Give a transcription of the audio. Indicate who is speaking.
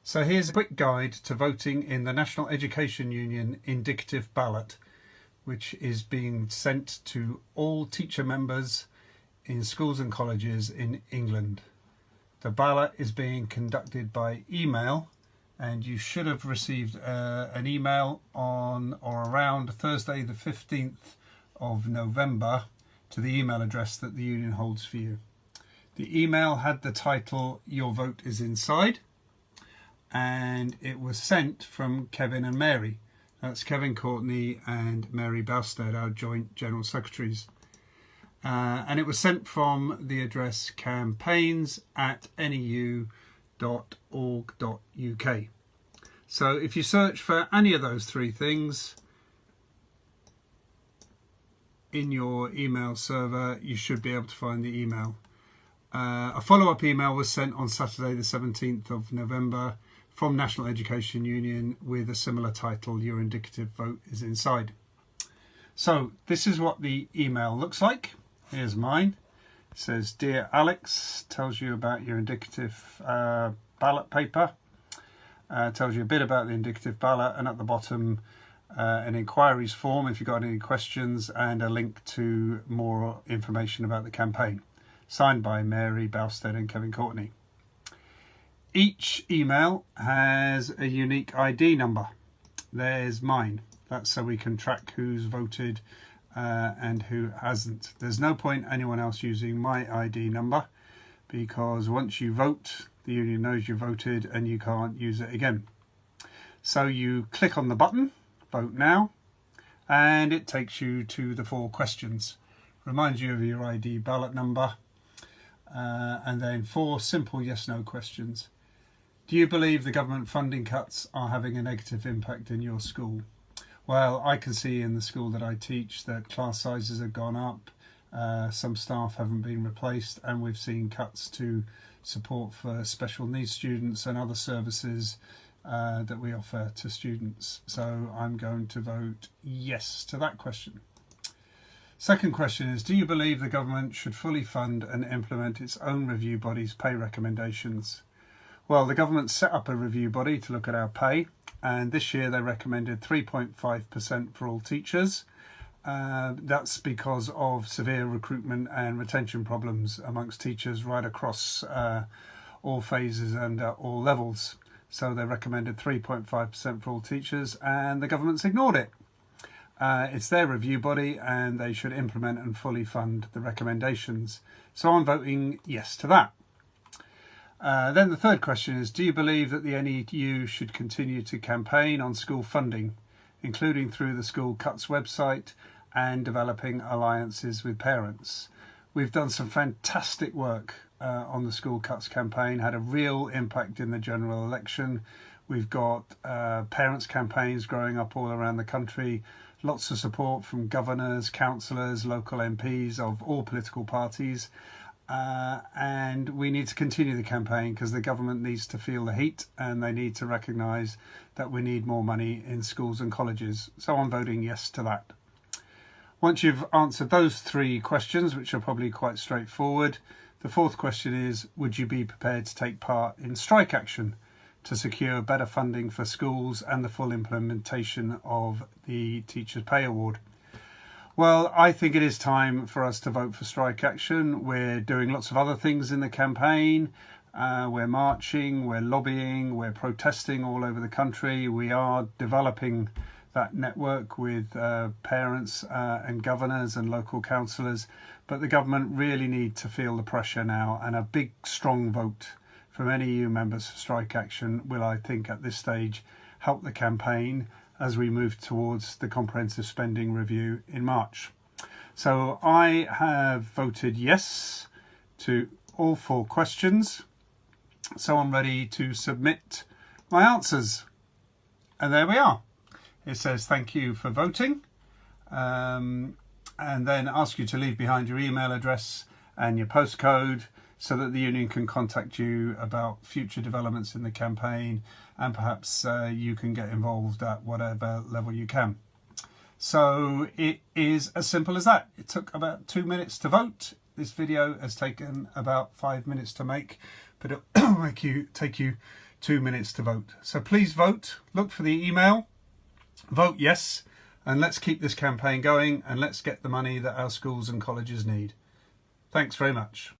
Speaker 1: So here's a quick guide to voting in the National Education Union Indicative Ballot, which is being sent to all teacher members in schools and colleges in England. The ballot is being conducted by email, and you should have received an email on or around Thursday the 15th of November to the email address that the union holds for you. The email had the title "Your vote is inside," and it was sent from Kevin and Mary. That's Kevin Courtney and Mary Bowstead, our joint general secretaries. And it was sent from the address campaigns@neu.org.uk. So if you search for any of those three things in your email server, you should be able to find the email. A follow-up email was sent on Saturday the 17th of November from National Education Union with a similar title, "Your indicative vote is inside." So this is what the email looks like. Here's mine. It says, "Dear Alex," tells you about your indicative ballot paper, tells you a bit about the indicative ballot, and at the bottom an inquiries form if you've got any questions, and a link to more information about the campaign. Signed by Mary Bowstead and Kevin Courtney. Each email has a unique ID number. There's mine. That's so we can track who's voted and who hasn't. There's no point anyone else using my ID number, because once you vote, the union knows you voted and you can't use it again. So you click on the button, "Vote Now," and it takes you to the 4 questions. Reminds you of your ID ballot number, and then 4 simple yes/no questions. Do you believe the government funding cuts are having a negative impact in your school? Well, I can see in the school that I teach that class sizes have gone up, some staff haven't been replaced, and we've seen cuts to support for special needs students and other services that we offer to students. So I'm going to vote yes to that question. Second question is, do you believe the government should fully fund and implement its own review body's pay recommendations? Well, the government set up a review body to look at our pay, and this year they recommended 3.5% for all teachers. That's because of severe recruitment and retention problems amongst teachers right across all phases and all levels. So they recommended 3.5% for all teachers, and the government's ignored it. It's their review body, and they should implement and fully fund the recommendations. So I'm voting yes to that. Then the third question is, do you believe that the NEU should continue to campaign on school funding, including through the School Cuts website and developing alliances with parents? We've done some fantastic work on the School Cuts campaign, had a real impact in the general election. We've got parents' campaigns growing up all around the country, lots of support from governors, councillors, local MPs of all political parties. And we need to continue the campaign because the government needs to feel the heat, and they need to recognise that we need more money in schools and colleges. So I'm voting yes to that. Once you've answered those 3 questions, which are probably quite straightforward, the 4th question is, would you be prepared to take part in strike action to secure better funding for schools and the full implementation of the Teachers' Pay Award? Well, I think it is time for us to vote for strike action. We're doing lots of other things in the campaign. We're marching, we're lobbying, we're protesting all over the country. We are developing that network with parents and governors and local councillors. But the government really need to feel the pressure now, and a big, strong vote from NEU members for strike action will, I think, at this stage, help the campaign as we move towards the comprehensive spending review in March. So I have voted yes to all 4 questions. So I'm ready to submit my answers. And there we are. It says thank you for voting. And then ask you to leave behind your email address and your postcode so that the union can contact you about future developments in the campaign, and perhaps you can get involved at whatever level you can. So it is as simple as that. It took about 2 minutes to vote. This video has taken about 5 minutes to make, but it'll take you 2 minutes to vote. So please vote, look for the email, vote yes, and let's keep this campaign going and let's get the money that our schools and colleges need. Thanks very much.